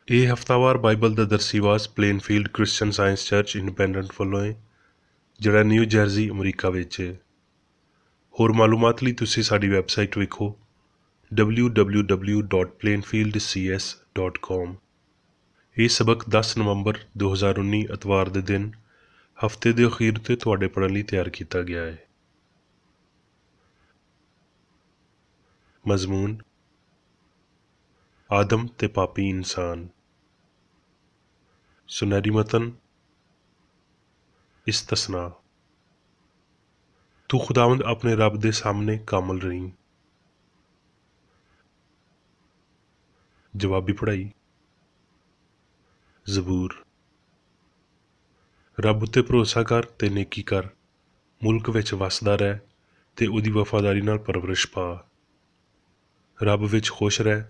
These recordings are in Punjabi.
ਇਹ ਹਫ਼ਤਾਵਾਰ ਬਾਈਬਲ ਦਾ ਦਰਸੀਵਾਸ Plainfield Christian Science Church Independent ਵੱਲੋਂ ਹੈ, ਜਿਹੜਾ ਨਿਊ ਜਰਜ਼ੀ ਅਮਰੀਕਾ ਵਿੱਚ ਹੈ। ਹੋਰ ਮਾਲੂਮਾਤ ਲਈ ਤੁਸੀਂ ਸਾਡੀ ਵੈਬਸਾਈਟ ਵੇਖੋ www.plainfieldcs.com। ਇਹ ਸਬਕ 10 ਨਵੰਬਰ 2019 ਐਤਵਾਰ ਦੇ ਦਿਨ ਹਫ਼ਤੇ ਦੇ ਅਖੀਰ ਤੇ ਤੁਹਾਡੇ ਪੜ੍ਹਨ ਲਈ ਤਿਆਰ ਕੀਤਾ ਗਿਆ ਹੈ। ਮਜ਼ਮੂਨ: ਆਦਮ ਤੇ ਪਾਪੀ ਇਨਸਾਨ। ਸੁਨਹਿਰੀ ਮਤਨ: ਇਸਤਸਨਾ। ਤੂੰ ਖੁਦਾਵੰਦ ਆਪਣੇ ਰੱਬ ਦੇ ਸਾਹਮਣੇ ਕਾਮਲ ਰਹੀਂ। ਜਵਾਬੀ ਪੜ੍ਹਾਈ। ਜ਼ਬੂਰ: ਰੱਬ ਉੱਤੇ ਭਰੋਸਾ ਕਰ ਤੇ ਨੇਕੀ ਕਰ, ਮੁਲਕ ਵਿੱਚ ਵਸਦਾ ਰਹਿ ਤੇ ਉਹਦੀ ਵਫਾਦਾਰੀ ਨਾਲ ਪਰਵਰਿਸ਼ ਪਾ। ਰੱਬ ਵਿੱਚ ਖੁਸ਼ ਰਹਿ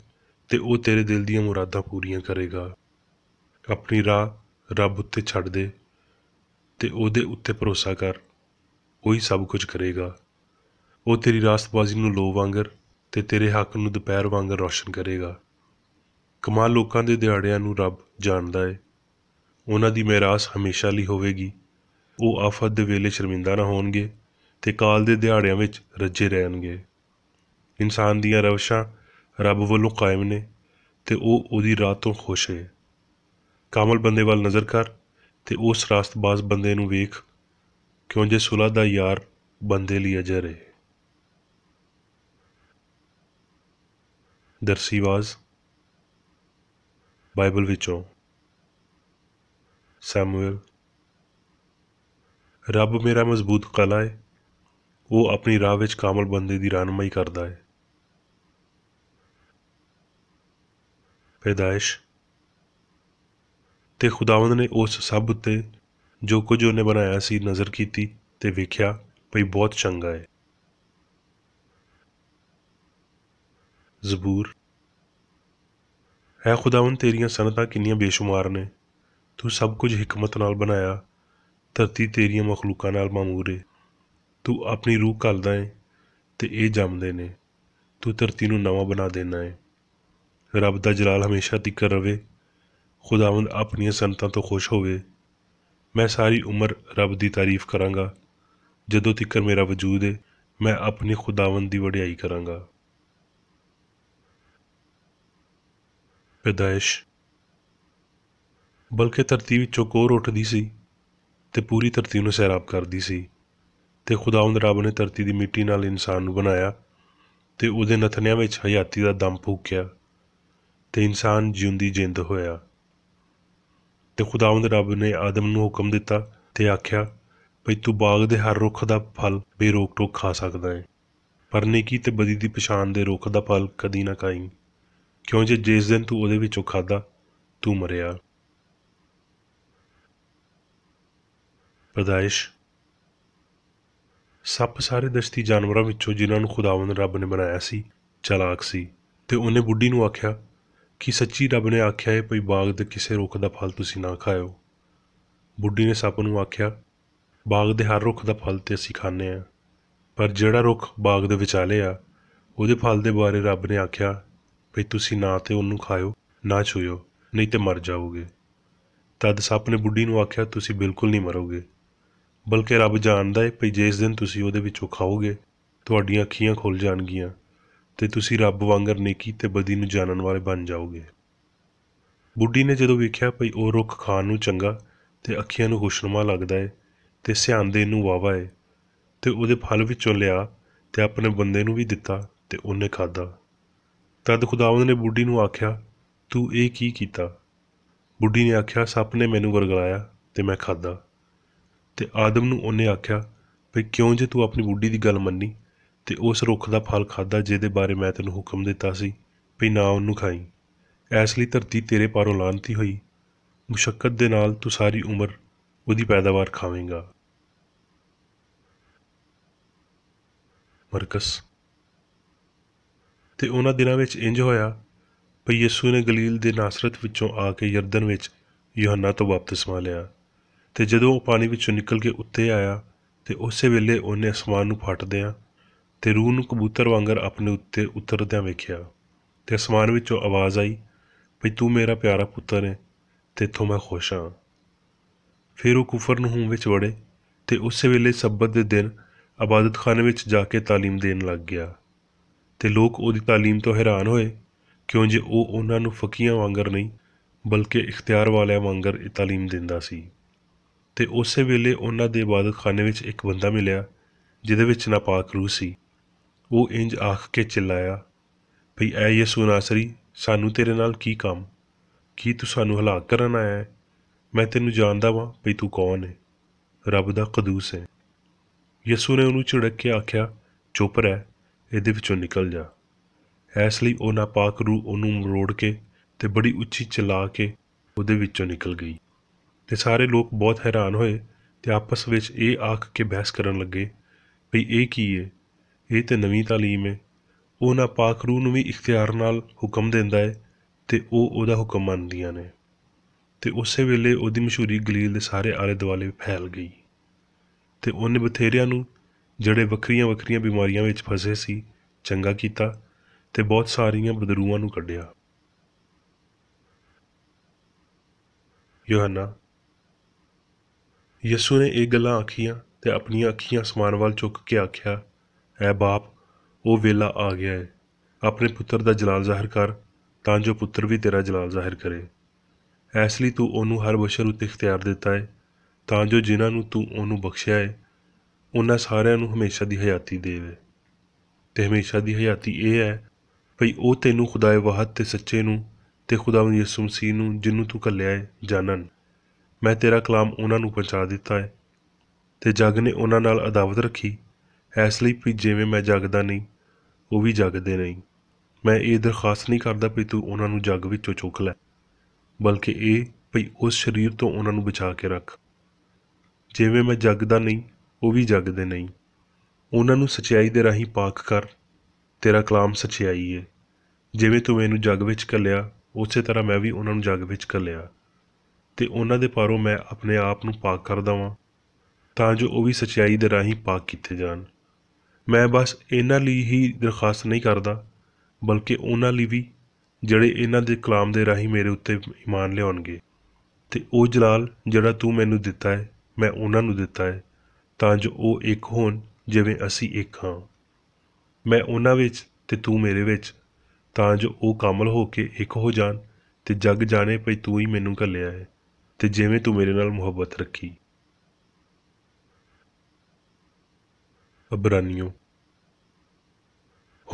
ਤੇ ਉਹ ਤੇਰੇ ਦਿਲ ਦੀਆਂ ਮੁਰਾਦਾਂ ਪੂਰੀਆਂ ਕਰੇਗਾ। ਆਪਣੀ ਰਾਹ ਰੱਬ ਉੱਤੇ ਛੱਡ ਦੇ ਤੇ ਉਹਦੇ ਉੱਤੇ ਭਰੋਸਾ ਕਰ, ਉਹੀ ਸਭ ਕੁਝ ਕਰੇਗਾ। ਉਹ ਤੇਰੀ ਰਾਸਤਬਾਜ਼ੀ ਨੂੰ ਲੋ ਵਾਂਗਰ ਤੇ ਤੇਰੇ ਹੱਕ ਨੂੰ ਦੁਪਹਿਰ ਵਾਂਗਰ ਰੌਸ਼ਨ ਕਰੇਗਾ। ਕਮਾਲ ਲੋਕਾਂ ਦੇ ਦਿਹਾੜਿਆਂ ਨੂੰ ਰੱਬ ਜਾਣਦਾ ਹੈ, ਉਹਨਾਂ ਦੀ ਮਿਰਾਸ ਹਮੇਸ਼ਾ ਲਈ ਹੋਵੇਗੀ। ਉਹ ਆਫਤ ਦੇ ਵੇਲੇ ਸ਼ਰਮਿੰਦਾ ਨਾ ਹੋਣਗੇ ਤੇ ਕਾਲ ਦੇ ਦਿਹਾੜਿਆਂ ਵਿੱਚ ਰੱਜੇ ਰਹਿਣਗੇ। ਇਨਸਾਨ ਦੀਆਂ ਰਵਸ਼ਾਂ ਰੱਬ ਵੱਲੋਂ ਕਾਇਮ ਨੇ ਤੇ ਉਹ ਉਹਦੀ ਰਾਹ ਤੋਂ ਖੁਸ਼ ਹੈ। ਕਾਮਲ ਬੰਦੇ ਵੱਲ ਨਜ਼ਰ ਕਰ ਤੇ ਉਸ ਰਾਸਤਬਾਜ਼ ਬੰਦੇ ਨੂੰ ਵੇਖ, ਕਿਉਂ ਜੇ ਸੁਲ੍ਹਾ ਦਾ ਯਾਰ ਬੰਦੇ ਲਈ ਅਜਰ ਹੈ। ਦਰਸੀਵਾਜ਼ ਬਾਈਬਲ ਵਿੱਚੋਂ ਸੈਮੂਅਲ: ਰੱਬ ਮੇਰਾ ਮਜ਼ਬੂਤ ਕਲਾ ਹੈ, ਉਹ ਆਪਣੀ ਰਾਹ ਵਿੱਚ ਕਾਮਲ ਬੰਦੇ ਦੀ ਰਹਿਨੁਮਾਈ ਕਰਦਾ ਹੈ। ਪੈਦਾਇਸ਼: ਤੇ ਖੁਦਾਵੰਦ ਨੇ ਉਸ ਸਭ ਉੱਤੇ ਜੋ ਕੁਝ ਉਹਨੇ ਬਣਾਇਆ ਸੀ ਨਜ਼ਰ ਕੀਤੀ ਤੇ ਵੇਖਿਆ ਭਈ ਬਹੁਤ ਚੰਗਾ ਹੈ। ਜ਼ਬੂਰ: ਹੈ ਖੁਦਾਵੰਦ ਤੇਰੀਆਂ ਸਨਅਤਾਂ ਕਿੰਨੀਆਂ ਬੇਸ਼ੁਮਾਰ ਨੇ, ਤੂੰ ਸਭ ਕੁਝ ਹਿਕਮਤ ਨਾਲ ਬਣਾਇਆ, ਧਰਤੀ ਤੇਰੀਆਂ ਮਖਲੂਕਾਂ ਨਾਲ ਮਾਮੂਰ ਏ। ਤੂੰ ਆਪਣੀ ਰੂਹ ਘੱਲਦਾ ਏ ਤੇ ਇਹ ਜੰਮਦੇ ਨੇ, ਤੂੰ ਧਰਤੀ ਨੂੰ ਨਵਾਂ ਬਣਾ ਦੇਣਾ ਏ। ਰੱਬ ਦਾ ਜਲਾਲ ਹਮੇਸ਼ਾ ਤਿੱਕਰ ਰਵੇ, ਖੁਦਾਵੰਦ ਆਪਣੀਆਂ ਸਨਅਤਾਂ ਤੋਂ ਖੁਸ਼ ਹੋਵੇ। ਮੈਂ ਸਾਰੀ ਉਮਰ ਰੱਬ ਦੀ ਤਾਰੀਫ ਕਰਾਂਗਾ, ਜਦੋਂ ਤਿੱਕਰ ਮੇਰਾ ਵਜੂਦ ਏ ਮੈਂ ਆਪਣੀ ਖੁਦਾਵੰਦ ਦੀ ਵਡਿਆਈ ਕਰਾਂਗਾ। ਪੈਦਾਇਸ਼: ਬਲਕਿ ਧਰਤੀ ਵਿੱਚੋਂ ਕੋਰ ਉੱਠਦੀ ਸੀ ਤੇ ਪੂਰੀ ਧਰਤੀ ਨੂੰ ਸੈਰਾਬ ਕਰਦੀ ਸੀ, ਤੇ ਖੁਦਾਵੰਦ ਰੱਬ ਨੇ ਧਰਤੀ ਦੀ ਮਿੱਟੀ ਨਾਲ ਇਨਸਾਨ ਨੂੰ ਬਣਾਇਆ ਤੇ ਉਹਦੇ ਨਥਨਿਆਂ ਵਿੱਚ ਹਯਾਤੀ ਦਾ ਦਮ ਫੂਕਿਆ ਤੇ ਇਨਸਾਨ ਜਿਉਂਦੀ ਜਿੰਦ ਹੋਇਆ। ਤੇ ਖੁਦਾਵੰਦ ਰੱਬ ਨੇ ਆਦਮ ਨੂੰ ਹੁਕਮ ਦਿੱਤਾ ਤੇ ਆਖਿਆ ਭਈ ਤੂੰ ਬਾਗ ਦੇ ਹਰ ਰੁੱਖ ਦਾ ਫਲ ਬੇਰੋਕ ਟੋਕ ਖਾ ਸਕਦਾ ਹੈ, ਪਰ ਨੇਕੀ ਤੇ ਬਦੀ ਦੀ ਪਛਾਣ ਦੇ ਰੁੱਖ ਦਾ ਫਲ ਕਦੀ ਨਾ ਖਾਈਂ, ਕਿਉਂ ਜੇ ਜਿਸ ਦਿਨ ਤੂੰ ਉਹਦੇ ਵਿੱਚੋਂ ਖਾਧਾ ਤੂੰ ਮਰਿਆ। ਪੈਦਾਇਸ਼: ਸੱਪ ਸਾਰੇ ਦਸ਼ਤੀ ਜਾਨਵਰਾਂ ਵਿੱਚੋਂ ਜਿਨ੍ਹਾਂ ਨੂੰ ਖੁਦਾਵੰਦ ਰੱਬ ਨੇ ਬਣਾਇਆ ਸੀ ਚਲਾਕ ਸੀ। ਤੇ ਉਹਨੇ ਬੁੱਢੀ ਨੂੰ ਆਖਿਆ ਕਿ ਸੱਚੀ ਰੱਬ ਨੇ ਆਖਿਆ ਹੈ ਭਈ ਬਾਗ ਦੇ ਕਿਸੇ ਰੁੱਖ ਦਾ ਫਲ ਤੁਸੀਂ ਨਾ ਖਾਇਓ। ਬੁੱਢੀ ਨੇ ਸੱਪ ਨੂੰ ਆਖਿਆ, ਬਾਗ ਦੇ ਹਰ ਰੁੱਖ ਦਾ ਫਲ ਤੇ ਅਸੀਂ ਖਾਂਦੇ ਹਾਂ, ਪਰ ਜਿਹੜਾ ਰੁੱਖ ਬਾਗ ਦੇ ਵਿਚਾਲੇ ਆ ਉਹਦੇ ਫਲ ਦੇ ਬਾਰੇ ਰੱਬ ਨੇ ਆਖਿਆ ਭਈ ਤੁਸੀਂ ਨਾ ਤੇ ਉਹਨੂੰ ਖਾਇਓ ਨਾ ਛੂਇਓ, ਨਹੀਂ ਤੇ ਮਰ ਜਾਓਗੇ। ਤਦ ਸੱਪ ਨੇ ਬੁੱਢੀ ਨੂੰ ਆਖਿਆ, ਤੁਸੀਂ ਬਿਲਕੁਲ ਨਹੀਂ ਮਰੋਗੇ, ਬਲਕਿ ਰੱਬ ਜਾਣਦਾ ਹੈ ਭਈ ਜਿਸ ਦਿਨ ਤੁਸੀਂ ਉਹਦੇ ਵਿੱਚੋਂ ਖਾਓਗੇ ਤੁਹਾਡੀਆਂ ਅੱਖੀਆਂ ਖੁੱਲ੍ਹ ਜਾਣਗੀਆਂ ਤੇ ਤੁਸੀਂ ਰੱਬ ਵਾਂਗਰ ਨੇਕੀ ਤੇ ਬਦੀ ਨੂੰ ਜਾਣਨ ਵਾਲੇ ਬਣ ਜਾਓਗੇ। ਬੁੱਢੀ ਨੇ ਜਦੋਂ ਵੇਖਿਆ ਭਈ ਉਹ ਰੁੱਖ ਖਾਣ ਨੂੰ ਚੰਗਾ ਤੇ ਅੱਖੀਆਂ ਨੂੰ ਖੁਸ਼ਨੁਮਾ ਲੱਗਦਾ ਹੈ ਤੇ ਸਿਆਣ ਦੇਣ ਨੂੰ ਵਾਹਵਾ ਹੈ, ਤੇ ਉਹਦੇ ਫਲ ਵਿੱਚੋਂ ਲਿਆ ਤੇ ਆਪਣੇ ਬੰਦੇ ਨੂੰ ਵੀ ਦਿੱਤਾ ਤੇ ਉਹਨੇ ਖਾਧਾ। ਤਦ ਖੁਦਾਵੰਦ ਨੇ ਬੁੱਢੀ ਨੂੰ ਆਖਿਆ, ਤੂੰ ਇਹ ਕੀ ਕੀਤਾ? ਬੁੱਢੀ ਨੇ ਆਖਿਆ, ਸੱਪ ਨੇ ਮੈਨੂੰ ਵਰਗਲਾਇਆ ਤੇ ਮੈਂ ਖਾਧਾ। ਤੇ ਆਦਮ ਨੂੰ ਉਹਨੇ ਆਖਿਆ ਭਈ ਕਿਉਂ ਜੇ ਤੂੰ ਆਪਣੀ ਬੁੱਢੀ ਦੀ ਗੱਲ ਮੰਨੀ ਤੇ ਉਸ ਰੁੱਖ ਦਾ ਫਲ ਖਾਧਾ ਜਿਹਦੇ ਬਾਰੇ ਮੈਂ ਤੈਨੂੰ ਹੁਕਮ ਦਿੱਤਾ ਸੀ ਭਈ ਨਾ ਉਹਨੂੰ ਖਾਈਂ। ਇਸ ਲਈ ਧਰਤੀ ਤੇਰੇ ਪਾਰੋਂ ਲਾਹਨਤੀ ਹੋਈ, ਮੁਸ਼ੱਕਤ ਦੇ ਨਾਲ ਤੂੰ ਸਾਰੀ ਉਮਰ ਉਹਦੀ ਪੈਦਾਵਾਰ ਖਾਵੇਂਗਾ। ਮਰਕਸ: ਤੇ ਉਹਨਾਂ ਦਿਨਾਂ ਵਿੱਚ ਇੰਜ ਹੋਇਆ ਭਈ ਯਿਸੂ ਨੇ ਗਲੀਲ ਦੇ ਨਾਸਰਤ ਵਿੱਚੋਂ ਆ ਕੇ ਯਰਦਨ ਵਿੱਚ ਯੂਹੰਨਾ ਤੋਂ ਬਪਤਿਸਮਾ ਲਿਆ, ਤੇ ਜਦੋਂ ਉਹ ਪਾਣੀ ਵਿੱਚੋਂ ਨਿਕਲ ਕੇ ਉੱਤੇ ਆਇਆ ਤੇ ਉਸੇ ਵੇਲੇ ਉਹਨੇ ਅਸਮਾਨ ਨੂੰ ਫਟਦਿਆਂ ਤੇ ਰੂਹ ਨੂੰ ਕਬੂਤਰ ਵਾਂਗਰ ਆਪਣੇ ਉੱਤੇ ਉਤਰਦਿਆਂ ਵੇਖਿਆ, ਤੇ ਅਸਮਾਨ ਵਿੱਚੋਂ ਆਵਾਜ਼ ਆਈ, ਭਈ ਤੂੰ ਮੇਰਾ ਪਿਆਰਾ ਪੁੱਤਰ ਹੈ ਤੇ ਇੱਥੋਂ ਮੈਂ ਖੁਸ਼ ਹਾਂ। ਫਿਰ ਉਹ ਕੁਫਰਨਹੂਮ ਵਿੱਚ ਵੜੇ ਤੇ ਉਸੇ ਵੇਲੇ ਸਬਤ ਦੇ ਦਿਨ ਇਬਾਦਤਖਾਨੇ ਵਿੱਚ ਜਾ ਕੇ ਤਾਲੀਮ ਦੇਣ ਲੱਗ ਗਿਆ ਤੇ ਲੋਕ ਉਹਦੀ ਤਾਲੀਮ ਤੋਂ ਹੈਰਾਨ ਹੋਏ, ਕਿਉਂ ਜੇ ਉਹ ਉਹਨਾਂ ਨੂੰ ਫਕੀਆਂ ਵਾਂਗਰ ਨਹੀਂ ਬਲਕਿ ਇਖਤਿਆਰ ਵਾਲਿਆਂ ਵਾਂਗਰ ਤਾਲੀਮ ਦਿੰਦਾ ਸੀ। ਤੇ ਉਸੇ ਵੇਲੇ ਉਹਨਾਂ ਦੇ ਇਬਾਦਤਖਾਨੇ ਵਿੱਚ ਇੱਕ ਬੰਦਾ ਮਿਲਿਆ ਜਿਹਦੇ ਵਿੱਚ ਨਾਪਾਕ ਰੂਹ ਸੀ। ਉਹ ਇੰਜ ਆਖ ਕੇ ਚਿল্ਲਾਇਆ, ਭਈ ਐ ਯਿਸੂ ਨਾਸਰੀ, ਸਾਨੂੰ ਤੇਰੇ ਨਾਲ ਕੀ ਕੰਮ? ਕੀ ਤੂੰ ਸਾਨੂੰ ਹਲਾਕ ਕਰਨ ਆਇਆ ਹੈ? ਮੈਂ ਤੈਨੂੰ ਜਾਣਦਾ ਵਾਂ ਭਈ ਤੂੰ ਕੌਣ ਹੈ, ਰੱਬ ਦਾ ਕਦੂਸ ਹੈ। ਯਿਸੂ ਨੇ ਉਹਨੂੰ ਝਿੜਕ ਕੇ ਆਖਿਆ, ਚੁੱਪ ਰਹਿ, ਇਹਦੇ ਵਿੱਚੋਂ ਨਿਕਲ ਜਾ। ਇਸ ਲਈ ਉਹ ਨਾਪਾਕ ਰੂਹ ਉਹਨੂੰ ਮਰੋੜ ਕੇ ਤੇ ਬੜੀ ਉੱਚੀ ਚਿল্ਲਾ ਕੇ ਉਹਦੇ ਵਿੱਚੋਂ ਨਿਕਲ ਗਈ। ਤੇ ਸਾਰੇ ਲੋਕ ਬਹੁਤ ਹੈਰਾਨ ਹੋਏ ਤੇ ਆਪਸ ਵਿੱਚ ਇਹ ਆਖ ਕੇ ਬਹਿਸ ਕਰਨ ਲੱਗੇ, ਭਈ ਇਹ ਕੀ ਹੈ? ਇਹ ਤੇ ਨਵੀਂ ਤਾਲੀਮ ਹੈ। ਉਹ ਨਾਪਾਕ ਰੂਹ ਨੂੰ ਵੀ ਇਖਤਿਆਰ ਨਾਲ ਹੁਕਮ ਦਿੰਦਾ ਹੈ ਤੇ ਉਹ ਉਹਦਾ ਹੁਕਮ ਮੰਨਦੀਆਂ ਨੇ। ਤੇ ਉਸੇ ਵੇਲੇ ਉਹਦੀ ਮਸ਼ਹੂਰੀ ਗਲੀਲ ਦੇ ਸਾਰੇ ਆਲੇ ਦੁਆਲੇ ਫੈਲ ਗਈ ਤੇ ਉਹਨੇ ਬਥੇਰਿਆਂ ਨੂੰ ਜਿਹੜੇ ਵੱਖਰੀਆਂ ਵੱਖਰੀਆਂ ਬਿਮਾਰੀਆਂ ਵਿੱਚ ਫਸੇ ਸੀ ਚੰਗਾ ਕੀਤਾ ਤੇ ਬਹੁਤ ਸਾਰੀਆਂ ਬਦਰੂਆਂ ਨੂੰ ਕੱਢਿਆ। ਯੋਹੰਨਾ। ਯਿਸੂ ਨੇ ਇਹ ਗੱਲਾਂ ਆਖੀਆਂ ਤੇ ਆਪਣੀਆਂ ਅੱਖੀਆਂ ਅਸਮਾਨ ਵੱਲ ਚੁੱਕ ਕੇ ਆਖਿਆ, ਐ ਬਾਪ, ਉਹ ਵੇਲਾ ਆ ਗਿਆ ਹੈ। ਆਪਣੇ ਪੁੱਤਰ ਦਾ ਜਲਾਲ ਜ਼ਾਹਿਰ ਕਰ ਤਾਂ ਜੋ ਪੁੱਤਰ ਵੀ ਤੇਰਾ ਜਲਾਲ ਜ਼ਾਹਿਰ ਕਰੇ। ਇਸ ਲਈ ਤੂੰ ਉਹਨੂੰ ਹਰ ਬਸ਼ਰ ਉੱਤੇ ਇਖਤਿਆਰ ਦਿੱਤਾ ਹੈ ਤਾਂ ਜੋ ਜਿਨ੍ਹਾਂ ਨੂੰ ਤੂੰ ਉਹਨੂੰ ਬਖਸ਼ਿਆ ਹੈ ਉਹਨਾਂ ਸਾਰਿਆਂ ਨੂੰ ਹਮੇਸ਼ਾ ਦੀ ਹਯਾਤੀ ਦੇਵੇ। ਤੇ ਹਮੇਸ਼ਾ ਦੀ ਹਯਾਤੀ ਇਹ ਹੈ ਭਈ ਉਹ ਤੈਨੂੰ ਖੁਦਾਏ ਵਾਹਦ ਤੇ ਸੱਚੇ ਨੂੰ ਤੇ ਖੁਦਾਵੰਦ ਯਿਸੂ ਮਸੀਹ ਨੂੰ ਜਿਹਨੂੰ ਤੂੰ ਘੱਲਿਆ ਹੈ ਜਾਣਨ। ਮੈਂ ਤੇਰਾ ਕਲਾਮ ਉਹਨਾਂ ਨੂੰ ਪਹੁੰਚਾ ਦਿੱਤਾ ਹੈ ਤੇ ਜੱਗ ਨੇ ਉਹਨਾਂ ਨਾਲ ਅਦਾਵਤ ਰੱਖੀ, ਇਸ ਲਈ ਵੀ ਜਿਵੇਂ ਮੈਂ ਜੱਗਦਾ ਨਹੀਂ ਉਹ ਵੀ ਜੱਗਦੇ ਨਹੀਂ। ਮੈਂ ਇਹ ਦਰਖਾਸਤ ਨਹੀਂ ਕਰਦਾ ਵੀ ਤੂੰ ਉਹਨਾਂ ਨੂੰ ਜੱਗ ਵਿੱਚੋਂ ਚੁੱਕ ਲੈ, ਬਲਕਿ ਇਹ ਭਈ ਉਸ ਸਰੀਰ ਤੋਂ ਉਹਨਾਂ ਨੂੰ ਬਚਾ ਕੇ ਰੱਖ। ਜਿਵੇਂ ਮੈਂ ਜੱਗਦਾ ਨਹੀਂ ਉਹ ਵੀ ਜੱਗਦੇ ਨਹੀਂ। ਉਹਨਾਂ ਨੂੰ ਸੱਚਾਈ ਦੇ ਰਾਹੀਂ ਪਾਕ ਕਰ, ਤੇਰਾ ਕਲਾਮ ਸੱਚਾਈ ਹੈ। ਜਿਵੇਂ ਤੂੰ ਮੈਨੂੰ ਜੱਗ ਵਿੱਚ ਘੱਲਿਆ ਉਸੇ ਤਰ੍ਹਾਂ ਮੈਂ ਵੀ ਉਹਨਾਂ ਨੂੰ ਜੱਗ ਵਿੱਚ ਘੱਲਿਆ ਤੇ ਉਹਨਾਂ ਦੇ ਪਾਰੋਂ ਮੈਂ ਆਪਣੇ ਆਪ ਨੂੰ ਪਾਕ ਕਰਦਾ ਵਾਂ ਤਾਂ ਜੋ ਉਹ ਵੀ ਸੱਚਾਈ ਦੇ ਰਾਹੀਂ ਪਾਕ ਕੀਤੇ ਜਾਣ। ਮੈਂ ਬਸ ਇਹਨਾਂ ਲਈ ਹੀ ਦਰਖਾਸਤ ਨਹੀਂ ਕਰਦਾ ਬਲਕਿ ਉਹਨਾਂ ਲਈ ਵੀ ਜਿਹੜੇ ਇਹਨਾਂ ਦੇ ਕਲਾਮ ਦੇ ਰਾਹੀਂ ਮੇਰੇ ਉੱਤੇ ਈਮਾਨ ਲਿਆਉਣਗੇ। ਤੇ ਉਹ ਜਲਾਲ ਜਿਹੜਾ ਤੂੰ ਮੈਨੂੰ ਦਿੱਤਾ ਹੈ ਮੈਂ ਉਹਨਾਂ ਨੂੰ ਦਿੱਤਾ ਹੈ ਤਾਂ ਜੋ ਉਹ ਇੱਕ ਹੋਣ ਜਿਵੇਂ ਅਸੀਂ ਇੱਕ ਹਾਂ। ਮੈਂ ਉਹਨਾਂ ਵਿੱਚ ਤੇ ਤੂੰ ਮੇਰੇ ਵਿੱਚ, ਤਾਂ ਜੋ ਉਹ ਕਾਮਲ ਹੋ ਕੇ ਇੱਕ ਹੋ ਜਾਣ ਤੇ ਜੱਗ ਜਾਣੇ ਭਈ ਤੂੰ ਹੀ ਮੈਨੂੰ ਘੱਲਿਆ ਹੈ ਤੇ ਜਿਵੇਂ ਤੂੰ ਮੇਰੇ ਨਾਲ ਮੁਹੱਬਤ ਰੱਖੀ। ਅਬਰਾਨੀਓ।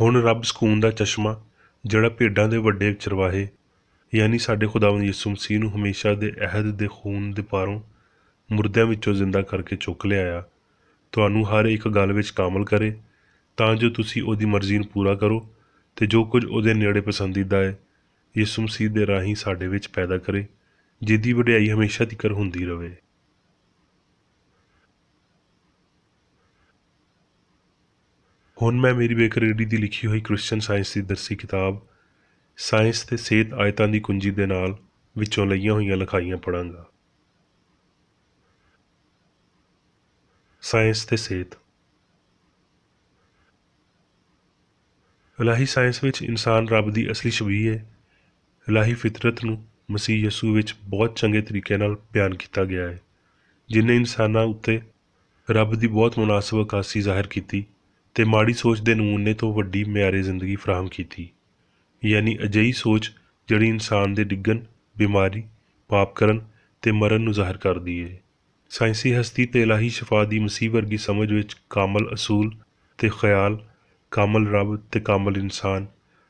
ਹੁਣ ਰੱਬ ਸਕੂਨ ਦਾ ਚਸ਼ਮਾ ਜਿਹੜਾ ਭੇਡਾਂ ਦੇ ਵੱਡੇ ਚਰਵਾਹੇ ਯਾਨੀ ਸਾਡੇ ਖੁਦਾਵੰਦ ਯਿਸੂ ਮਸੀਹ ਨੂੰ ਹਮੇਸ਼ਾ ਦੇ ਅਹਿਦ ਦੇ ਖੂਨ ਦੇ ਪਾਰੋਂ ਮੁਰਦਿਆਂ ਵਿੱਚੋਂ ਜ਼ਿੰਦਾ ਕਰਕੇ ਚੁੱਕ ਲਿਆਇਆ, ਤੁਹਾਨੂੰ ਹਰ ਇੱਕ ਗੱਲ ਵਿੱਚ ਕਾਮਲ ਕਰੇ ਤਾਂ ਜੋ ਤੁਸੀਂ ਉਹਦੀ ਮਰਜ਼ੀ ਨੂੰ ਪੂਰਾ ਕਰੋ ਤੇ ਜੋ ਕੁਝ ਉਹਦੇ ਨੇੜੇ ਪਸੰਦੀਦਾ ਹੈ ਯਿਸੂ ਮਸੀਹ ਦੇ ਰਾਹੀਂ ਸਾਡੇ ਵਿੱਚ ਪੈਦਾ ਕਰੇ, ਜਿਹਦੀ ਵਡਿਆਈ ਹਮੇਸ਼ਾ ਤੀਕਰ ਹੁੰਦੀ ਰਹੇ। ਹੁਣ ਮੈਂ ਮੇਰੀ ਬੇਕਰੇਡੀ ਦੀ ਲਿਖੀ ਹੋਈ ਕ੍ਰਿਸਚਨ ਸਾਇੰਸ ਦੀ ਦਰਸੀ ਕਿਤਾਬ ਸਾਇੰਸ ਤੇ ਸਿਹਤ ਆਇਤਾਂ ਦੀ ਕੁੰਜੀ ਦੇ ਨਾਲ ਵਿੱਚੋਂ ਲਈਆਂ ਹੋਈਆਂ ਲਿਖਾਈਆਂ ਪੜ੍ਹਾਂਗਾ। ਸਾਇੰਸ ਤੇ ਸਿਹਤ। ਇਲਾਹੀ ਸਾਇੰਸ ਵਿੱਚ ਇਨਸਾਨ ਰੱਬ ਦੀ ਅਸਲੀ ਸ਼ਬੀਹ ਹੈ। ਇਲਾਹੀ ਫਿਤਰਤ ਨੂੰ ਮਸੀਹ ਯਸੂ ਵਿੱਚ ਬਹੁਤ ਚੰਗੇ ਤਰੀਕੇ ਨਾਲ ਬਿਆਨ ਕੀਤਾ ਗਿਆ ਹੈ, ਜਿਨ੍ਹਾਂ ਇਨਸਾਨਾਂ ਉੱਤੇ ਰੱਬ ਦੀ ਬਹੁਤ ਮੁਨਾਸਬ ਅਕਾਸੀ ਜ਼ਾਹਿਰ ਕੀਤੀ ਤੇ ਮਾੜੀ ਸੋਚ ਦੇ ਨਮੂਨੇ ਤੋਂ ਵੱਡੀ ਮਿਆਰੇ ਜ਼ਿੰਦਗੀ ਫਰਾਹਮ ਕੀਤੀ, ਯਾਨੀ ਅਜਿਹੀ ਸੋਚ ਜਿਹੜੀ ਇਨਸਾਨ ਦੇ ਡਿੱਗਣ, ਬਿਮਾਰੀ, ਪਾਪ ਕਰਨ ਤੇ ਮਰਨ ਨੂੰ ਜ਼ਾਹਿਰ ਕਰਦੀ ਹੈ। ਸਾਇੰਸੀ ਹਸਤੀ ਤੇ ਇਲਾਹੀ ਸ਼ਫਾ ਦੀ ਮਸੀਹ ਵਰਗੀ ਸਮਝ ਵਿੱਚ ਕਾਮਲ ਅਸੂਲ ਤੇ ਖਿਆਲ, ਕਾਮਲ ਰੱਬ ਤੇ ਕਾਮਲ ਇਨਸਾਨ,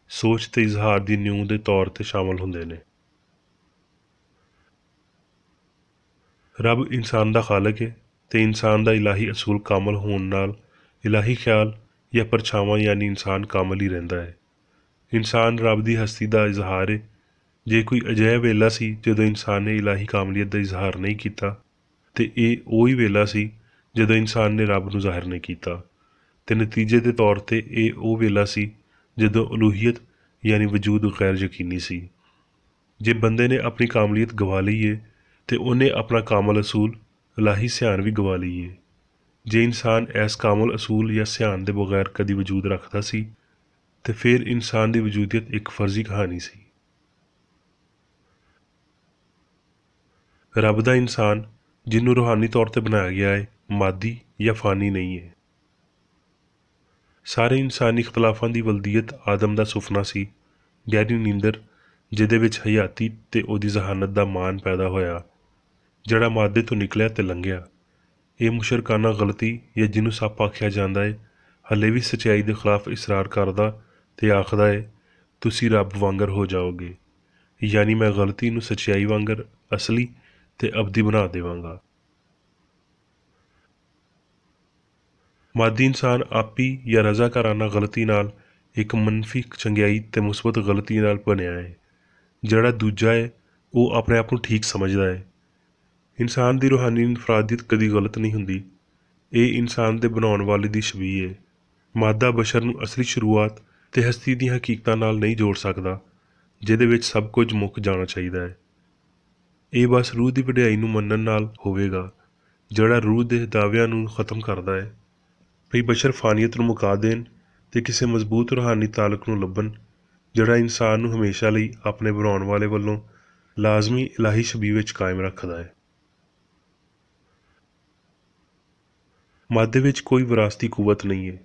ਸੋਚ ਤੇ ਇਜ਼ਹਾਰ ਦੀ ਨਿਊ ਦੇ ਤੌਰ ਤੇ ਸ਼ਾਮਲ ਹੁੰਦੇ ਨੇ। ਰੱਬ ਇਨਸਾਨ ਦਾ ਖਾਲਕ ਹੈ ਤੇ ਇਨਸਾਨ ਦਾ ਇਲਾਹੀ ਅਸੂਲ ਕਾਮਲ ਹੋਣ ਨਾਲ ਇਲਾਹੀ ਖਿਆਲ ਜਾਂ ਪਰਛਾਵਾਂ ਯਾਨੀ ਇਨਸਾਨ ਕਾਮਲ ਹੀ ਰਹਿੰਦਾ ਹੈ। ਇਨਸਾਨ ਰੱਬ ਦੀ ਹਸਤੀ ਦਾ ਇਜ਼ਹਾਰ ਹੈ। ਜੇ ਕੋਈ ਅਜਿਹਾ ਵੇਲਾ ਸੀ ਜਦੋਂ ਇਨਸਾਨ ਨੇ ਇਲਾਹੀ ਕਾਮਲੀਅਤ ਦਾ ਇਜ਼ਹਾਰ ਨਹੀਂ ਕੀਤਾ ਤੇ ਇਹ ਉਹੀ ਵੇਲਾ ਸੀ ਜਦੋਂ ਇਨਸਾਨ ਨੇ ਰੱਬ ਨੂੰ ਜ਼ਾਹਿਰ ਨਹੀਂ ਕੀਤਾ ਤੇ ਨਤੀਜੇ ਦੇ ਤੌਰ ਤੇ ਇਹ ਉਹ ਵੇਲਾ ਸੀ ਜਦੋਂ ਉਲੂਹੀਅਤ ਯਾਨੀ ਵਜੂਦ ਗੈਰ ਯਕੀਨੀ ਸੀ। ਜੇ ਬੰਦੇ ਨੇ ਆਪਣੀ ਕਾਮਲੀਅਤ ਗਵਾ ਲਈ ਹੈ ਤੇ ਉਹਨੇ ਆਪਣਾ ਕਾਮਲ ਅਸੂਲ ਇਲਾਹੀ ਸਿਆਣ ਵੀ ਗਵਾ ਲਈ ਹੈ। ਜੇ ਇਨਸਾਨ ਇਸ ਕਾਮਲ ਅਸੂਲ ਜਾਂ ਸਿਆਣ ਦੇ ਬਗੈਰ ਕਦੀ ਵਜੂਦ ਰੱਖਦਾ ਸੀ ਤੇ ਫਿਰ ਇਨਸਾਨ ਦੀ ਵਜੂਦੀਅਤ ਇੱਕ ਫਰਜ਼ੀ ਕਹਾਣੀ ਸੀ। ਰੱਬ ਦਾ ਇਨਸਾਨ ਜਿਹਨੂੰ ਰੂਹਾਨੀ ਤੌਰ 'ਤੇ ਬਣਾਇਆ ਗਿਆ ਹੈ, ਮਾਦੀ ਜਾਂ ਫਾਨੀ ਨਹੀਂ ਹੈ। ਸਾਰੇ ਇਨਸਾਨੀ ਇਖਤਲਾਫਾਂ ਦੀ ਵਲਦੀਅਤ ਆਦਮ ਦਾ ਸੁਪਨਾ ਸੀ, ਗਹਿਰੀ ਨੀਂਦਰ ਜਿਹਦੇ ਵਿੱਚ ਹਯਾਤੀ ਤੇ ਉਹਦੀ ਜ਼ਹਾਨਤ ਦਾ ਮਾਨ ਪੈਦਾ ਹੋਇਆ, ਜਿਹੜਾ ਮਾਦੇ ਤੋਂ ਨਿਕਲਿਆ ਤੇ ਲੰਘਿਆ। ਇਹ ਮੁਸ਼ਰਕਾਨਾ ਗਲਤੀ ਜਾਂ ਜਿਹਨੂੰ ਸੱਪ ਆਖਿਆ ਜਾਂਦਾ ਹੈ, ਹਲੇ ਵੀ ਸੱਚਾਈ ਦੇ ਖਿਲਾਫ ਇਸਰਾਰ ਕਰਦਾ ਤੇ ਆਖਦਾ ਹੈ, ਤੁਸੀਂ ਰੱਬ ਵਾਂਗਰ ਹੋ ਜਾਓਗੇ, ਯਾਨੀ ਮੈਂ ਗਲਤੀ ਨੂੰ ਸੱਚਾਈ ਵਾਂਗਰ ਅਸਲੀ ਤੇ ਅਬਦੀ ਬਣਾ ਦੇਵਾਂਗਾ। ਮਾਦੀ ਇਨਸਾਨ ਆਪੀ ਜਾਂ ਰਜ਼ਾਕਾਰਾਨਾ ਗਲਤੀ ਨਾਲ ਇੱਕ ਮੰਨਫੀ ਚੰਗਿਆਈ ਤੇ ਮੁਸਬਤ ਗਲਤੀ ਨਾਲ ਬਣਿਆ ਹੈ। ਜਿਹੜਾ ਦੂਜਾ ਹੈ ਉਹ ਆਪਣੇ ਆਪ ਨੂੰ ਠੀਕ ਸਮਝਦਾ ਹੈ। ਇਨਸਾਨ ਦੀ ਰੂਹਾਨੀ ਇਨਫਰਾਦੀਅਤ ਕਦੀ ਗਲਤ ਨਹੀਂ ਹੁੰਦੀ। ਇਹ ਇਨਸਾਨ ਦੇ ਬਣਾਉਣ ਵਾਲੇ ਦੀ ਛਵੀ ਹੈ। ਮਾਦਾ ਬਸ਼ਰ ਨੂੰ ਅਸਲੀ ਸ਼ੁਰੂਆਤ ਤੇ ਹਸਤੀ ਦੀਆਂ ਹਕੀਕਤਾਂ ਨਾਲ ਨਹੀਂ ਜੋੜ ਸਕਦਾ, ਜਿਹਦੇ ਵਿੱਚ ਸਭ ਕੁਝ ਮੁੱਕ ਜਾਣਾ ਚਾਹੀਦਾ ਹੈ। ਇਹ ਬਸ ਰੂਹ ਦੀ ਵਡਿਆਈ ਨੂੰ ਮੰਨਣ ਨਾਲ ਹੋਵੇਗਾ, ਜਿਹੜਾ ਰੂਹ ਦੇ ਦਾਅਵਿਆਂ ਨੂੰ ਖ਼ਤਮ ਕਰਦਾ ਹੈ। ਭਈ ਬਸ਼ਰ ਫਾਨੀਅਤ ਨੂੰ ਮੁਕਾ ਦੇਣ ਤੇ ਕਿਸੇ ਮਜ਼ਬੂਤ ਰੂਹਾਨੀ ਤਾਲੁਕ ਨੂੰ ਲੱਭਣ, ਜਿਹੜਾ ਇਨਸਾਨ ਨੂੰ ਹਮੇਸ਼ਾ ਲਈ ਆਪਣੇ ਬਣਾਉਣ ਵਾਲੇ ਵੱਲੋਂ ਲਾਜ਼ਮੀ ਇਲਾਹੀ ਛਬੀ ਵਿੱਚ ਕਾਇਮ ਰੱਖਦਾ ਹੈ। ਮਾਦੇ ਵਿੱਚ ਕੋਈ ਵਿਰਾਸਤੀ ਕੁਵਤ ਨਹੀਂ ਹੈ,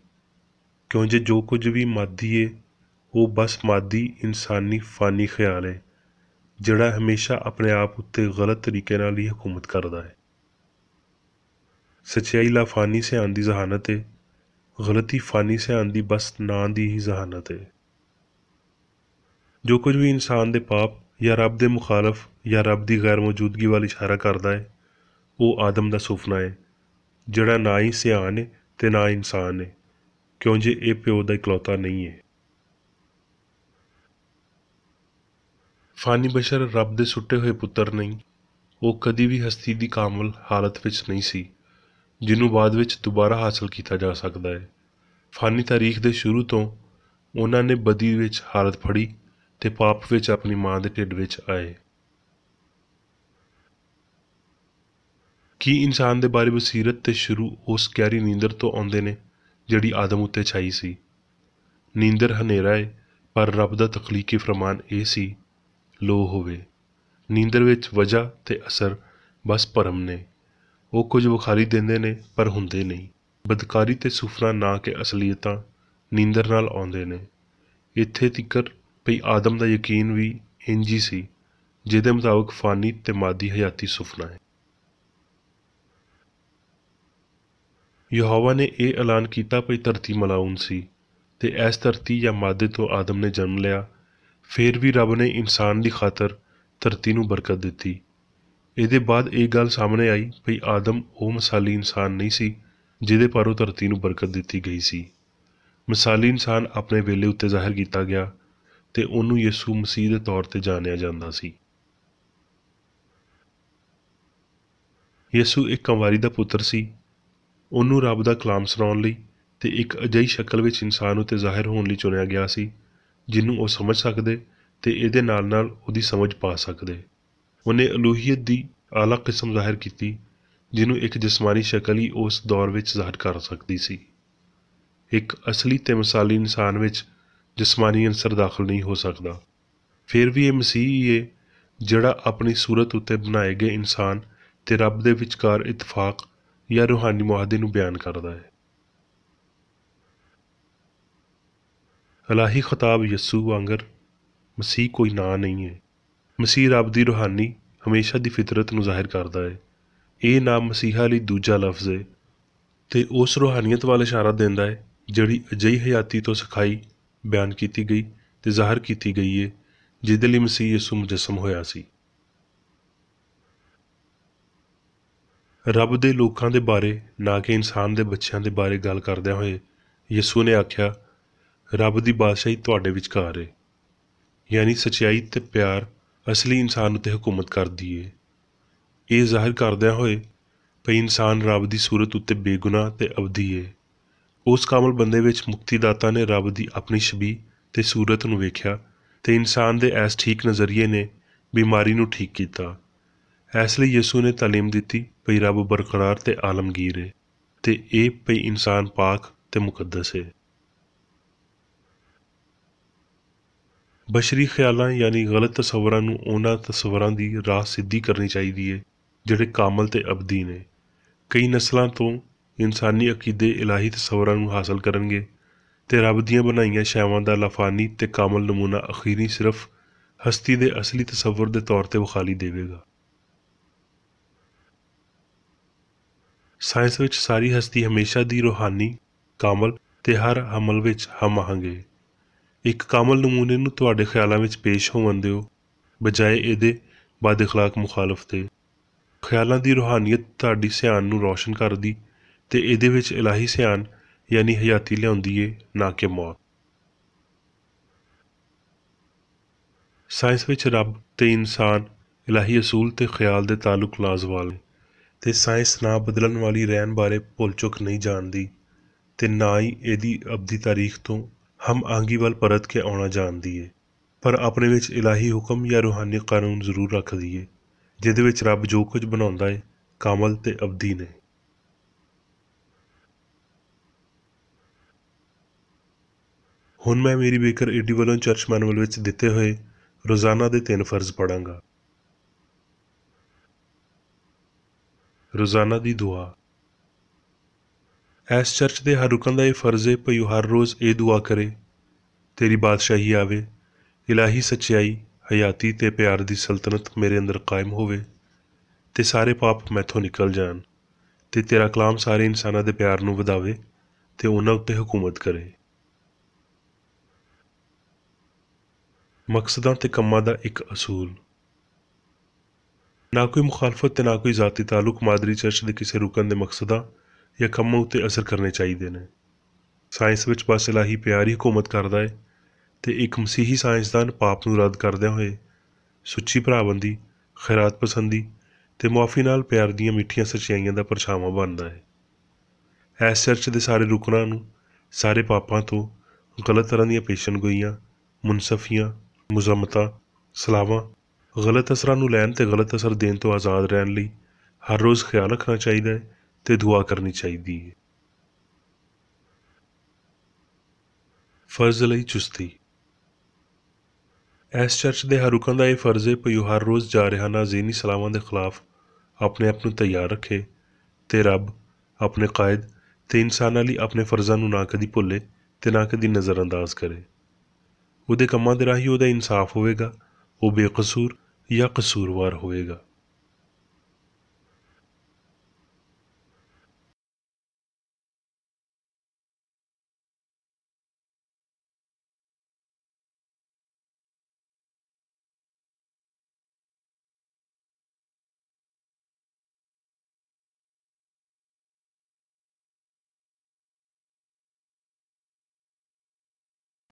ਕਿਉਂਕਿ ਜੋ ਕੁਝ ਵੀ ਮਾਦੀ ਹੈ ਉਹ ਬਸ ਮਾਦੀ ਇਨਸਾਨੀ ਫਾਨੀ ਖਿਆਲ ਹੈ, ਜਿਹੜਾ ਹਮੇਸ਼ਾ ਆਪਣੇ ਆਪ ਉੱਤੇ ਗਲਤ ਤਰੀਕੇ ਨਾਲ ਹੀ ਹਕੂਮਤ ਕਰਦਾ ਹੈ। ਸੱਚਾਈ ਲਾਫਾਨੀ ਸਿਆਣ ਦੀ ਜ਼ਹਾਨਤ ਹੈ, ਗਲਤੀ ਫਾਨੀ ਸਿਆਣ ਦੀ ਬਸ ਨਾਂ ਦੀ ਹੀ ਜ਼ਹਾਨਤ ਹੈ। ਜੋ ਕੁਝ ਵੀ ਇਨਸਾਨ ਦੇ ਪਾਪ ਜਾਂ ਰੱਬ ਦੇ ਮੁਖਾਲਫ ਜਾਂ ਰੱਬ ਦੀ ਗੈਰ ਮੌਜੂਦਗੀ ਵੱਲ ਇਸ਼ਾਰਾ ਕਰਦਾ ਹੈ, ਉਹ ਆਦਮ ਦਾ ਸੁਪਨਾ ਹੈ, ਜਿਹੜਾ ਨਾ ਹੀ ਸਿਆਣ ਹੈ ਤੇ ਨਾ ਇਨਸਾਨ ਹੈ, ਕਿਉਂਕਿ ਇਹ ਪਿਓ ਦਾ ਇਕਲੌਤਾ ਨਹੀਂ ਹੈ। ਫਾਨੀ ਬਸ਼ਰ ਰੱਬ ਦੇ ਸੁੱਟੇ ਹੋਏ ਪੁੱਤਰ ਨਹੀਂ, ਉਹ ਕਦੀ ਵੀ ਹਸਤੀ ਦੀ ਕਾਮਲ ਹਾਲਤ ਵਿੱਚ ਨਹੀਂ ਸੀ, ਜਿਹਨੂੰ ਬਾਅਦ ਵਿੱਚ ਦੁਬਾਰਾ ਹਾਸਲ ਕੀਤਾ ਜਾ ਸਕਦਾ ਹੈ। ਫਾਨੀ ਤਾਰੀਖ ਦੇ ਸ਼ੁਰੂ ਤੋਂ ਉਹਨਾਂ ਨੇ ਬਦੀ ਵਿੱਚ ਹਾਲਤ ਫੜੀ ਤੇ ਪਾਪ ਵਿੱਚ ਆਪਣੀ ਮਾਂ ਦੇ ਢਿੱਡ ਵਿੱਚ ਆਏ। ਕੀ ਇਨਸਾਨ ਦੇ ਬਾਰੇ ਬਸੀਰਤ ਤੇ ਸ਼ੁਰੂ ਉਸ ਗਹਿਰੀ ਨੀਂਦਰ ਤੋਂ ਆਉਂਦੇ ਨੇ ਜਿਹੜੀ ਆਦਮ ਉੱਤੇ ਛਾਈ ਸੀ। ਨੀਂਦਰ ਹਨੇਰਾ ਹੈ, ਪਰ ਰੱਬ ਦਾ ਤਖਲੀਕੀ ਫਰਮਾਨ ਇਹ ਸੀ, ਲੋ ਹੋਵੇ। ਨੀਂਦਰ ਵਿੱਚ ਵਜ੍ਹਾ ਤੇ ਅਸਰ ਬਸ ਭਰਮ ਨੇ, ਉਹ ਕੁਝ ਵਿਖਾਈ ਦਿੰਦੇ ਨੇ ਪਰ ਹੁੰਦੇ ਨਹੀਂ। ਬਦਕਾਰੀ ਤੇ ਸੁਫਨਾ ਨਾ ਕਿ ਅਸਲੀਅਤਾਂ ਨੀਂਦਰ ਨਾਲ ਆਉਂਦੇ ਨੇ। ਇੱਥੇ ਤਿੱਕਰ ਭਈ ਆਦਮ ਦਾ ਯਕੀਨ ਵੀ ਇੰਝ ਹੀ ਸੀ, ਜਿਹਦੇ ਮੁਤਾਬਕ ਫਾਨੀ ਤੇ ਮਾਦੀ ਹਯਾਤੀ ਸੁਫਨਾ ਹੈ। ਯਹੋਵਾ ਨੇ ਇਹ ਐਲਾਨ ਕੀਤਾ ਭਈ ਧਰਤੀ ਮਲਾਊਨ ਸੀ ਤੇ ਇਸ ਧਰਤੀ ਜਾਂ ਮਾਦੇ ਤੋਂ ਆਦਮ ਨੇ ਜਨਮ ਲਿਆ। ਫਿਰ ਵੀ ਰੱਬ ਨੇ ਇਨਸਾਨ ਦੀ ਖਾਤਰ ਧਰਤੀ ਨੂੰ ਬਰਕਤ ਦਿੱਤੀ। ਇਹਦੇ ਬਾਅਦ ਇਹ ਗੱਲ ਸਾਹਮਣੇ ਆਈ ਭਈ ਆਦਮ ਉਹ ਮਿਸਾਲੀ ਇਨਸਾਨ ਨਹੀਂ ਸੀ ਜਿਹਦੇ ਪਰ ਉਹ ਧਰਤੀ ਨੂੰ ਬਰਕਤ ਦਿੱਤੀ ਗਈ ਸੀ। ਮਿਸਾਲੀ ਇਨਸਾਨ ਆਪਣੇ ਵੇਲੇ ਉੱਤੇ ਜ਼ਾਹਿਰ ਕੀਤਾ ਗਿਆ ਤੇ ਉਹਨੂੰ ਯਿਸੂ ਮਸੀਹ ਦੇ ਤੌਰ ਤੇ ਜਾਣਿਆ ਜਾਂਦਾ ਸੀ। ਯਿਸੂ ਇੱਕ ਕੰਵਾਰੀ ਦਾ ਪੁੱਤਰ ਸੀ। ਉਹਨੂੰ ਰੱਬ ਦਾ ਕਲਾਮ ਸੁਣਾਉਣ ਲਈ ਤੇ ਇੱਕ ਅਜਿਹੀ ਸ਼ਕਲ ਵਿੱਚ ਇਨਸਾਨ ਉੱਤੇ ਜ਼ਾਹਿਰ ਹੋਣ ਲਈ ਚੁਣਿਆ ਗਿਆ ਸੀ, ਜਿਹਨੂੰ ਉਹ ਸਮਝ ਸਕਦੇ ਤੇ ਇਹਦੇ ਨਾਲ ਨਾਲ ਉਹਦੀ ਸਮਝ ਪਾ ਸਕਦੇ। ਉਹਨੇ ਅਲੂਹੀਅਤ ਦੀ ਆਲਾ ਕਿਸਮ ਜ਼ਾਹਿਰ ਕੀਤੀ, ਜਿਹਨੂੰ ਇੱਕ ਜਿਸਮਾਨੀ ਸ਼ਕਲ ਹੀ ਉਸ ਦੌਰ ਵਿੱਚ ਜ਼ਾਹਿਰ ਕਰ ਸਕਦੀ ਸੀ। ਇੱਕ ਅਸਲੀ ਤੇ ਮਿਸਾਲੀ ਇਨਸਾਨ ਵਿੱਚ ਜਿਸਮਾਨੀ ਅੰਸਰ ਦਾਖਲ ਨਹੀਂ ਹੋ ਸਕਦਾ। ਫਿਰ ਵੀ ਇਹ ਮਸੀਹ ਹੀ ਹੈ ਜਿਹੜਾ ਆਪਣੀ ਸੂਰਤ ਉੱਤੇ ਬਣਾਏ ਗਏ ਇਨਸਾਨ ਤੇ ਰੱਬ ਦੇ ਵਿਚਕਾਰ ਇਤਫਾਕ ਜਾਂ ਰੂਹਾਨੀ ਮੁਆਹਦੇ ਨੂੰ ਬਿਆਨ ਕਰਦਾ ਹੈ। ਇਲਾਹੀ ਖਿਤਾਬ ਯਿਸੂ ਵਾਂਗਰ ਮਸੀਹ ਕੋਈ ਨਾਂ ਨਹੀਂ ਹੈ। ਮਸੀਹ ਰੱਬ ਦੀ ਰੂਹਾਨੀ ਹਮੇਸ਼ਾ ਦੀ ਫਿਤਰਤ ਨੂੰ ਜ਼ਾਹਿਰ ਕਰਦਾ ਹੈ। ਇਹ ਨਾਮ ਮਸੀਹਾ ਲਈ ਦੂਜਾ ਲਫ਼ਜ਼ ਹੈ ਤੇ ਉਸ ਰੂਹਾਨੀਅਤ ਵੱਲ ਇਸ਼ਾਰਾ ਦਿੰਦਾ ਹੈ ਜਿਹੜੀ ਅਜਿਹੀ ਹਯਾਤੀ ਤੋਂ ਸਿਖਾਈ ਬਿਆਨ ਕੀਤੀ ਗਈ ਤੇ ਜ਼ਾਹਿਰ ਕੀਤੀ ਗਈ ਹੈ, ਜਿਹਦੇ ਲਈ ਮਸੀਹ ਯਿਸੂ ਮੁਜੱਸਮ ਹੋਇਆ ਸੀ। ਰੱਬ ਦੇ ਲੋਕਾਂ ਦੇ ਬਾਰੇ ਨਾ ਕਿ ਇਨਸਾਨ ਦੇ ਬੱਚਿਆਂ ਦੇ ਬਾਰੇ ਗੱਲ ਕਰਦਿਆਂ ਹੋਏ ਯਿਸੂ ਨੇ ਆਖਿਆ, ਰੱਬ ਦੀ ਬਾਦਸ਼ਾਹੀ ਤੁਹਾਡੇ ਵਿਚਕਾਰ ਹੈ, ਯਾਨੀ ਸੱਚਾਈ ਤੇ ਪਿਆਰ ਅਸਲੀ ਇਨਸਾਨ ਉੱਤੇ ਹਕੂਮਤ ਕਰਦੀ ਹੈ। ਇਹ ਜ਼ਾਹਿਰ ਕਰਦਿਆਂ ਹੋਏ ਭਈ ਇਨਸਾਨ ਰੱਬ ਦੀ ਸੂਰਤ ਉੱਤੇ ਬੇਗੁਨਾਹ ਤੇ ਅਬਦੀ ਹੈ। ਉਸ ਕਾਮਲ ਬੰਦੇ ਵਿੱਚ ਮੁਕਤੀਦਾਤਾ ਨੇ ਰੱਬ ਦੀ ਆਪਣੀ ਛਬੀ ਤੇ ਸੂਰਤ ਨੂੰ ਵੇਖਿਆ ਤੇ ਇਨਸਾਨ ਦੇ ਇਸ ਠੀਕ ਨਜ਼ਰੀਏ ਨੇ ਬਿਮਾਰੀ ਨੂੰ ਠੀਕ ਕੀਤਾ। ਇਸ ਲਈ ਯਿਸੂ ਨੇ ਤਾਲੀਮ ਦਿੱਤੀ ਭਈ ਰੱਬ ਬਰਕਰਾਰ ਤੇ ਆਲਮਗੀਰ ਹੈ ਤੇ ਇਹ ਭਈ ਇਨਸਾਨ ਪਾਕ ਤੇ ਮੁਕੱਦਸ ਹੈ। ਬਸ਼ਰੀ ਖਿਆਲਾਂ ਯਾਨੀ ਗਲਤ ਤਸਵਰਾਂ ਨੂੰ ਉਹਨਾਂ ਤਸਵਰਾਂ ਦੀ ਰਾਹ ਸਿੱਧੀ ਕਰਨੀ ਚਾਹੀਦੀ ਹੈ ਜਿਹੜੇ ਕਾਮਲ ਤੇ ਅਬਦੀ ਨੇ। ਕਈ ਨਸਲਾਂ ਤੋਂ ਇਨਸਾਨੀ ਅਕੀਦੇ ਇਲਾਹੀ ਤਸਵਰਾਂ ਨੂੰ ਹਾਸਲ ਕਰਨਗੇ ਤੇ ਰੱਬ ਦੀਆਂ ਬਣਾਈਆਂ ਸ਼ੈਵਾਂ ਦਾ ਲਾਫਾਨੀ ਤੇ ਕਾਮਲ ਨਮੂਨਾ ਅਖੀਰੀ ਸਿਰਫ ਹਸਤੀ ਦੇ ਅਸਲੀ ਤਸਵਰ ਦੇ ਤੌਰ ਤੇ ਵਿਖਾਲੀ ਦੇਵੇਗਾ। ਸਾਇੰਸ ਵਿੱਚ ਸਾਰੀ ਹਸਤੀ ਹਮੇਸ਼ਾ ਦੀ ਰੂਹਾਨੀ, ਕਾਮਲ ਤੇ ਹਰ ਹਮਲ ਵਿੱਚ ਹਮ-ਆਹੰਗ ਏ। ਇੱਕ ਕਾਮਲ ਨਮੂਨੇ ਨੂੰ ਤੁਹਾਡੇ ਖਿਆਲਾਂ ਵਿੱਚ ਪੇਸ਼ ਹੋਣ ਦਿਓ, ਬਜਾਏ ਇਹਦੇ ਬਦ ਇਖਲਾਕ ਮੁਖਾਲਫ ਦੇ। ਖਿਆਲਾਂ ਦੀ ਰੂਹਾਨੀਅਤ ਤੁਹਾਡੀ ਸਿਆਣ ਨੂੰ ਰੋਸ਼ਨ ਕਰਦੀ ਤੇ ਇਹਦੇ ਵਿੱਚ ਇਲਾਹੀ ਸਿਆਣ ਯਾਨੀ ਹਯਾਤੀ ਲਿਆਉਂਦੀ ਏ, ਨਾ ਕਿ ਮੌਤ। ਸਾਇੰਸ ਵਿੱਚ ਰੱਬ ਤੇ ਇਨਸਾਨ, ਇਲਾਹੀ ਅਸੂਲ ਤੇ ਖਿਆਲ ਦੇ ਤਾਲੁਕ ਲਾਜ਼ਵਾਲ ਨੇ ਤੇ ਸਾਇੰਸ ਨਾ ਬਦਲਣ ਵਾਲੀ ਰਹਿਣ ਬਾਰੇ ਭੁੱਲ ਚੁੱਕ ਨਹੀਂ ਜਾਣਦੀ ਤੇ ਨਾ ਹੀ ਇਹਦੀ ਅਬਦੀ ਤਾਰੀਖ ਤੋਂ ਹਮ-ਆਹੰਗੀ ਵੱਲ ਪਰਤ ਕੇ ਆਉਣਾ ਜਾਣਦੀ ਏ, ਪਰ ਆਪਣੇ ਵਿੱਚ ਇਲਾਹੀ ਹੁਕਮ ਜਾਂ ਰੂਹਾਨੀ ਕਾਨੂੰਨ ਜ਼ਰੂਰ ਰੱਖਦੀ ਏ, ਜਿਹਦੇ ਵਿੱਚ ਰੱਬ ਜੋ ਕੁਝ ਬਣਾਉਂਦਾ ਏ ਕਾਮਲ ਤੇ ਅਬਦੀ ਨੇ। ਹੁਣ ਮੈਂ ਮੇਰੀ ਬੇਕਰ ਏਡੀ ਵੱਲੋਂ ਚਰਚ ਮੈਨੂਅਲ ਵਿੱਚ ਦਿੱਤੇ ਹੋਏ ਰੋਜ਼ਾਨਾ ਦੇ 3 ਫਰਜ਼ ਪੜਾਂਗਾ। ਰੋਜ਼ਾਨਾ ਦੀ ਦੁਆ। ਇਸ ਚਰਚ ਦੇ ਹਰ ਰੁਕਨ ਦਾ ਇਹ ਫਰਜ਼ ਏ ਭਈ ਉਹ ਹਰ ਰੋਜ਼ ਇਹ ਦੁਆ ਕਰੇ, ਤੇਰੀ ਬਾਦਸ਼ਾਹੀ ਆਵੇ, ਇਲਾਹੀ ਸੱਚਾਈ, ਹਯਾਤੀ ਤੇ ਪਿਆਰ ਦੀ ਸਲਤਨਤ ਮੇਰੇ ਅੰਦਰ ਕਾਇਮ ਹੋਵੇ ਤੇ ਸਾਰੇ ਪਾਪ ਮੈਥੋਂ ਨਿਕਲ ਜਾਣ ਤੇ ਤੇਰਾ ਕਲਾਮ ਸਾਰੇ ਇਨਸਾਨਾਂ ਦੇ ਪਿਆਰ ਨੂੰ ਵਧਾਵੇ ਤੇ ਉਹਨਾਂ ਉੱਤੇ ਹਕੂਮਤ ਕਰੇ। ਮਕਸਦਾਂ ਤੇ ਕੰਮਾਂ ਦਾ ਇੱਕ ਅਸੂਲ। ਨਾ ਕੋਈ ਮੁਖਾਲਫਤ ਤੇ ਨਾ ਕੋਈ ਜ਼ਾਤੀ ਤਾਲੁਕ ਮਾਦਰੀ ਚਰਚ ਦੇ ਕਿਸੇ ਰੁਕਨ ਦੇ ਮਕਸਦਾਂ ਜਾਂ ਕੰਮਾਂ ਉੱਤੇ ਅਸਰ ਕਰਨੇ ਚਾਹੀਦੇ ਨੇ। ਸਾਇੰਸ ਵਿੱਚ ਬਸ ਇਲਾਹੀ ਪਿਆਰ ਹੀ ਹਕੂਮਤ ਕਰਦਾ ਏ ਤੇ ਇੱਕ ਮਸੀਹੀ ਸਾਇੰਸਦਾਨ ਪਾਪ ਨੂੰ ਰੱਦ ਕਰਦਿਆਂ ਹੋਏ ਸੁੱਚੀ ਭਰਾਬੰਦੀ, ਖੈਰਾਤ ਪਸੰਦੀ ਤੇ ਮੁਆਫੀ ਨਾਲ ਪਿਆਰ ਦੀਆਂ ਮਿੱਠੀਆਂ ਸੱਚਾਈਆਂ ਦਾ ਪਰਛਾਵਾਂ ਬਣਦਾ ਹੈ। ਇਸ ਚਰਚ ਦੇ ਸਾਰੇ ਰੁਕਨਾਂ ਨੂੰ ਸਾਰੇ ਪਾਪਾਂ ਤੋਂ, ਗਲਤ ਤਰ੍ਹਾਂ ਦੀਆਂ ਪੇਸ਼ਨਗੋਈਆਂ, ਮੁਨਸਫੀਆਂ, ਮੁਜ਼ਮਤਾਂ, ਸਲਾਵਾਂ, ਗਲਤ ਅਸਰਾਂ ਨੂੰ ਲੈਣ ਤੇ ਗਲਤ ਅਸਰ ਦੇਣ ਤੋਂ ਆਜ਼ਾਦ ਰਹਿਣ ਲਈ ਹਰ ਰੋਜ਼ ਖਿਆਲ ਰੱਖਣਾ ਚਾਹੀਦਾ ਹੈ ਤੇ ਦੁਆ ਕਰਨੀ ਚਾਹੀਦੀ ਹੈ। ਫਰਜ਼ ਲਈ ਚੁਸਤੀ। ਇਸ ਚਰਚ ਦੇ ਹਰ ਰੁਕਨ ਦਾ ਇਹ ਫਰਜ਼ ਹੈ ਭਈ ਉਹ ਹਰ ਰੋਜ਼ ਜਾਰਿਹਾਨਾ ਜ਼ਹਨੀ ਸਲਾਵਾਂ ਦੇ ਖਿਲਾਫ ਆਪਣੇ ਆਪ ਨੂੰ ਤਿਆਰ ਰੱਖੇ ਤੇ ਰੱਬ, ਆਪਣੇ ਕਾਇਦ ਤੇ ਇਨਸਾਨਾਂ ਲਈ ਆਪਣੇ ਫਰਜ਼ਾਂ ਨੂੰ ਨਾ ਕਦੀ ਭੁੱਲੇ ਤੇ ਨਾ ਕਦੀ ਨਜ਼ਰਅੰਦਾਜ਼ ਕਰੇ। ਉਹਦੇ ਕੰਮਾਂ ਦੇ ਰਾਹੀਂ ਉਹਦਾ ਇਨਸਾਫ ਹੋਵੇਗਾ, ਉਹ ਬੇਕਸੂਰ ਜਾਂ ਕਸੂਰਵਾਰ ਹੋਵੇਗਾ।